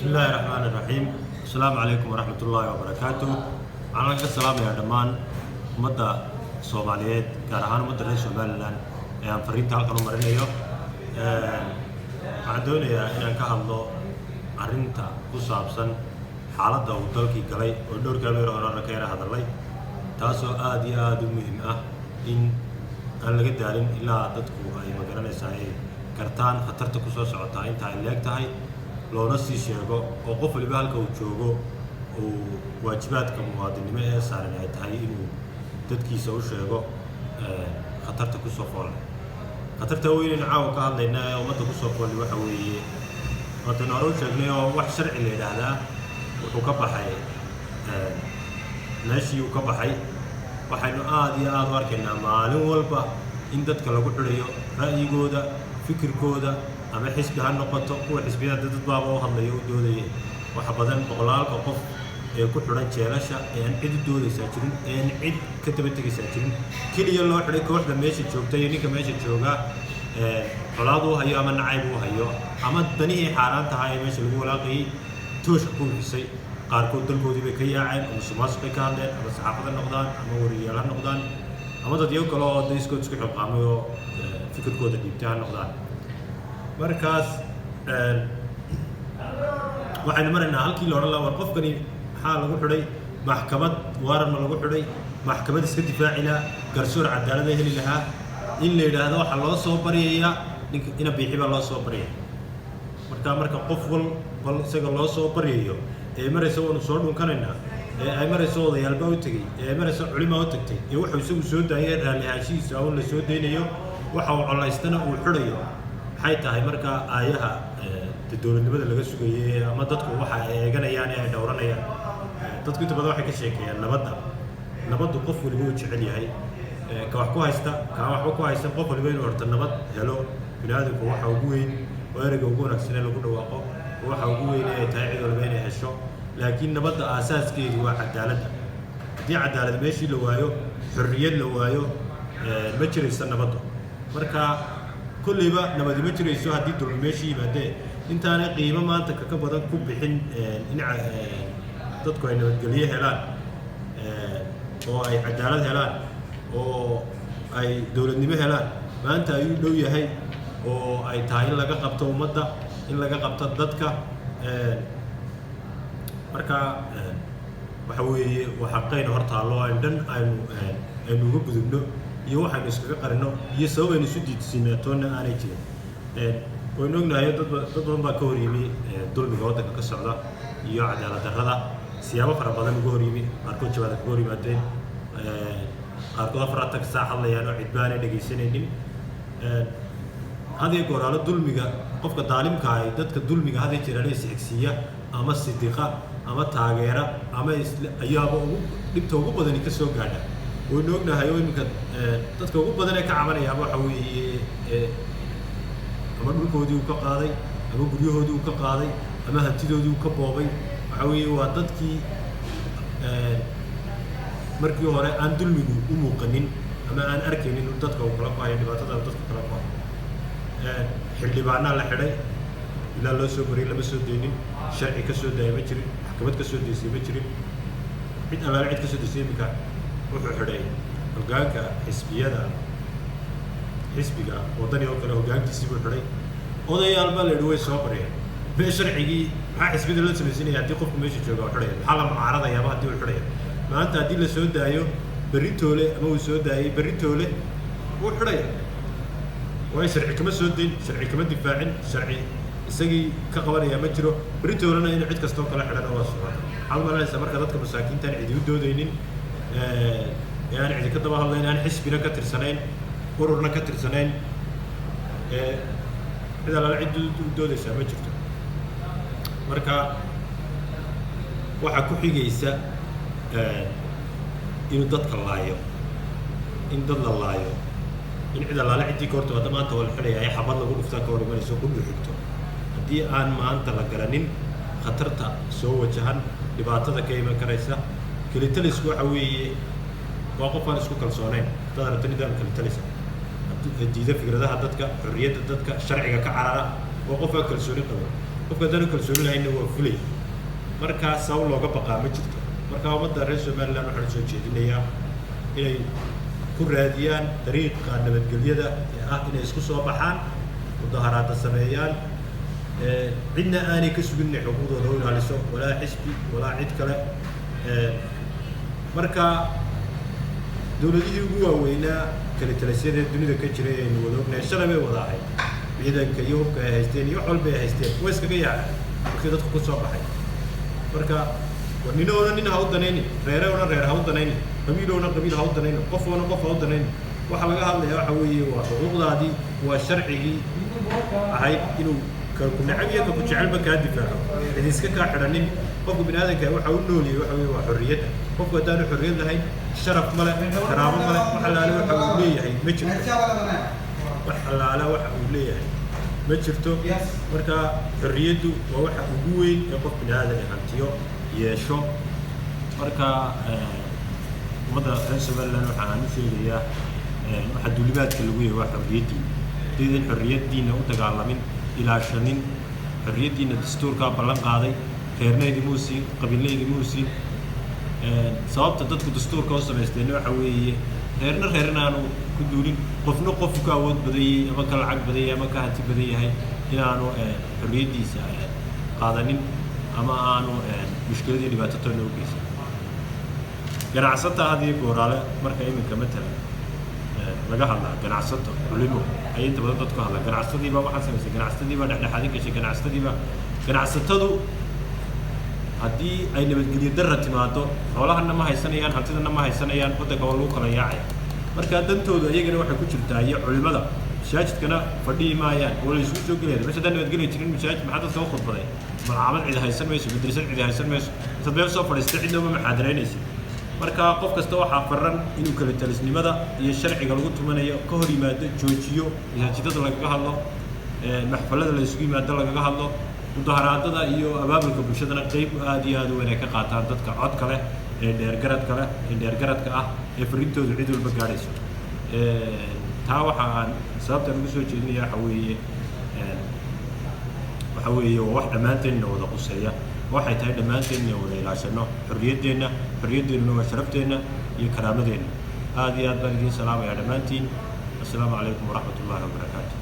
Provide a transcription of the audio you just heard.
بسم الله الرحمن الرحيم. السلام عليكم ورحمة الله وبركاته. أنا السلام يا دمان مدة سوماليات كارهان مدة رئيس سوماليان يعني فريد هالكانوا مرينيو عندنا إن كهالله أرنتا كوسابسن حالة دولتي كلاي ودور كلاي رانا كيرا هذا اللي تاسو آدي مهم إن أنا لقيت دارين إلا تدكو أي مكان يساعي كرتان خطرت كوساس عطاين تعليق تاعي لو نسي شيء أو قفل بالك أو تشوجو وواجبات كمواطنين ما هي صار نهاية هاي إنه تدكي سوي شيء خطرت كوسافول خطرت وين نعاو كهذا لنا يوم تكوسافول وحوي وتنارو شغله وح شرع اللي هذا وكبحي ناشي وكبحي waxaynu aad iyo aad u arkaynaa maalin walba in dadka lagu xiriyo ra'yigooda fikirkooda ama xisbi ha noqoto kuwa xisbiyada dad baaba u hadlayo u doodayay waxa badan boqolaalka qof ee ku xiran jeelasha ee aan cid doodaysa jirin ee aan cid ka daba tegaysa jirin kaliya loo xiray kooxda meesha joogta iyo ninka meesha jooga colaad uu hayo ama nacayb uu hayo ama danihii xaaraan tahay ee meesha lagu walaaqayay tooshka ku bixisay qaarkood dalkoodii bay ka yaaceen ama Soomaaliya bay ka hadleen ama saxaafada noqdaan ama wariyaal noqdaan ama dad iyaga kale oo iskood isku xilqaamay oo fikirkooda dhiibtaan noqdaan markaas waxaynu maraynaa halkii la oran lahaa war qofkani maxaa lagu xidhay maxkamad waaran lagu xidhay maxkamad iska difaacina garsoor cadaalad ay heli lahaa in la yiraahdo waxa loo soo bariyaa ina biixi baa loo soo bariyaa marka qof wal isaga loo soo bariyo ee maraysa oo soo dhunkanayna ee ay marayso odayaalba u tagay ee marayso culimo u tagtay ee wuxuu isagu soo daayay raalihaashiisa oo la soo deynayo waxa uu colaystana uu xirayo waxay tahay marka aayaha dawladnimada laga sugayay ama dadku waxa ay eeganayaan ee ay dhowranayaan dadku inta badan waxay ka sheekeeyaan nabaddu qof waliba uu jecel yahay ka wax ku haysta ka waxba ku haysta qof waliba inuu horta nabad helo bini'aadamku waxa ugu weyn oo erayga ugu wanaagsan ee lagu dhawaaqo waxa ugu weyn ee tahay cid walba inay hesho laakiin nabadda asaaskeedu waa cadaaladda haddii cadaalad meeshii la waayo xorriyad la waayo ma jirayso nabaddu marka kulliba nabadi ma jirayso haddii dulmi meeshii yimaadee intaanay qiimo maanta ka badan ku bixin in dadku ay nabadgelyo helaan oo ay cadaalad helaan oo ay dowladnimo helaan maanta ayuu dhow yahay oo ay tahay in laga qabto ummadda in laga qabto dadka marka waxa weeye waxa qayno hortaalo aan dhan aynu uga gudubno iyo waxaynu iskaga qarino iyo sabab aynu isu diidsiinaatoona aanay jirin waynu ognahay dad badan baa ka hor yimi dulmiga waddanka ka socda iyo cadaalad darrada siyaabo fara badan uga hor yimi qaarkood jawaada kaga hor yimaadeen qaarkood afarta saac hadlayaan oo cid baanay dhegaysanaynin هذه قرالة دولميجا قف كدالم كاي دت كدولميجا هذه جرالي سكسية أما صديقة أما تاجرة أما أيابو نبتوقو بدني كسوق هذا ونوعنا هايوين كد دت كوقو بدني كعمل يابو حوي أما نقول كودي وكقاضي أما بريو هودي وكقاضي أما هتيدو هودي وكبابي حوي ودت كي مركي هراء أن دولميجو ومقنن أما أن أركينين دت كوقو كلامه يعني باتدا دت كلامه xildhibaanaa la xidhay ilaa loo soo bariyay lama soo deynin sharci ka soo daayay ma jirin maxkamad ka soo deysay ma jirin cid allaale cid ka soo deysay iminka wuxuu xidhay hoggaanka xisbiga waddani oo kale hoggaankiisii buu xidhay odayaal baa la yidhi way soo bariyeen mee sharcigii maxaa xisbiyada loo samaysanaya haddii qofku meesha jooga uu xidhaya maxaa la mucaaradayaaba haddii uu xidhaya maanta haddii la soo daayo berri toole ama uu soo daayay berri toole wuu xidhaya way sharci kama soo deyn sharci kama difaacin sharci isagii ka qabanaya ma jiro britolana in cid kastoo kala xidhan oo socda hal malaysa marka dadka masaakiinta aan cidi u doodaynin aan cidi ka daba hadlayn aan xisbina ka tirsanayn ururna ka tirsanayn cid alla cid u doodaysa ma jirto marka waxa ku xigaysa inuu dadka laayo in dad la laayo in cid allaale ciddii ka horta wadda maanta wala xidhaya ay xabad lagu dhuftaa ka hor imanayso ku xigto haddii aan maanta la garanin khatarta soo wajahan dhibaatada ka iman karaysa kelitalisku waxa weeye waa qof aan isku kalsoonayn dad rabta nidaam kelitalisa diida fikradaha dadka xorriyadda dadka sharciga ka carara waa qof aan kalsooni qabo qofka haddaan kalsooni lahayna waa fulay markaa sabab looga baqaa ma jirto markaa ummadda reer somaliland waxaan soo jeedinayaa inay ku raadiyaan dariiqa nabadgelyada ee ah inay isku soo baxaan mudaharaada sameeyaan cidna aanay ka sugin inay xuquuqdooda u ilaaliso walaa xisbi walaa cid kale marka dowladihii ugu waaweynaa kala talisyada dunida ka jiray aynu wada ognahay shalay bay wada ahayd ciidanka iyo hubka ay haysteen iyo wax walba ay haysteen way iskaga yaaceen markii dadku ku soo baxay marka ninoona nin ha u danaynin reereona reer ha u danaynin qabiilowna qabiil ha u danaynin qofoona qof ha u danaynin waxa laga hadlaya waxa weeye waa xuquuqdaadii waa sharcigii ahayd inuu ku nacab iyo ku jecelba kaa difaaco cid iska kaa xidhanin qofka bini aadanka waxa uu nooliyay waxa weeye waa xorriyadda qofku haddaanu xorriyad lahayn sharaf male karaamo male wax allaale waxa uu leeyahay ma jirto wax allaale waxa uu leeyahay ma jirto marka xorriyaddu waa waxa ugu weyn ee qof bini aadan hantiyo yeesho marka ummadda reer somaliland waxa aan u sheegayaa waxa duulimaadka lagu yahay waa xorriyaddii hadaydan xorriyaddiina u dagaalamin ilaashanin xorriyaddiina dastuurkaa ballan qaaday reernaydii muusiin qabiilnaydii muusiin sababta dadku dastuurka u samaysteenna waxa weeye reerna aanu ku duulin qofna qofku ka awood badayey ama ka lacag badayay ama ka hanti badan yahay inaanu xorriyaddiisa qaadanin ama aanu mushkiladii dhibaato toona u geysan ganacsata had iyo gooraale marka iminka matalan laga hadlaa ganacsato culimo ay inta badan dadku hadlaan ganacsatadiibaa waxaa samaysay ganacsatadiibaa dhexdhexaadin gashay ganacsatadu haddii ay nabadgelyo darra timaado xoolahana ma haysanayaan hantidana ma haysanayaan waddanka waa lagu kala yaacaya markaa dantooda iyagana waxay ku jirtaa iyo culimada masaajidkana fadhiyi maayaan oo la isugu soo gelaya meesha haddaan nabadgelyo jirin masaajid maxaa dad soo khudbaday malcamad cid haysan mayso madrasad cid haysan mayso intaad meel soo fadhiistay cidna uma maxaadaraynaysa marka qof kasta waxaa faran inuu kala talisnimada iyo sharciga lagu tumanayo ka hor yimaado joojiyo masaajidada lagaga hadlo maxfalada la isugu yimaado lagaga hadlo mudaharaadada iyo abaabulka bulshadana qayb aad iyo aad u weyn ay ka qaataan dadka codka leh ee dheergaradka ah ee farintoodu cid walba gaadhayso taa waxa aan sababtaan ugu soo jeedinaya waxa weeye waa wax dhammaanteennna wada quseeya waxay tahay dhammaanteen inaan wada ilaashano xorriyaddeenuna waa sharafteenna iyo karaamadeenna aad iyo aad baan idiin salaamayaa dhammaantiin assalaamu calaykum waraxmat ullahi wabarakaatu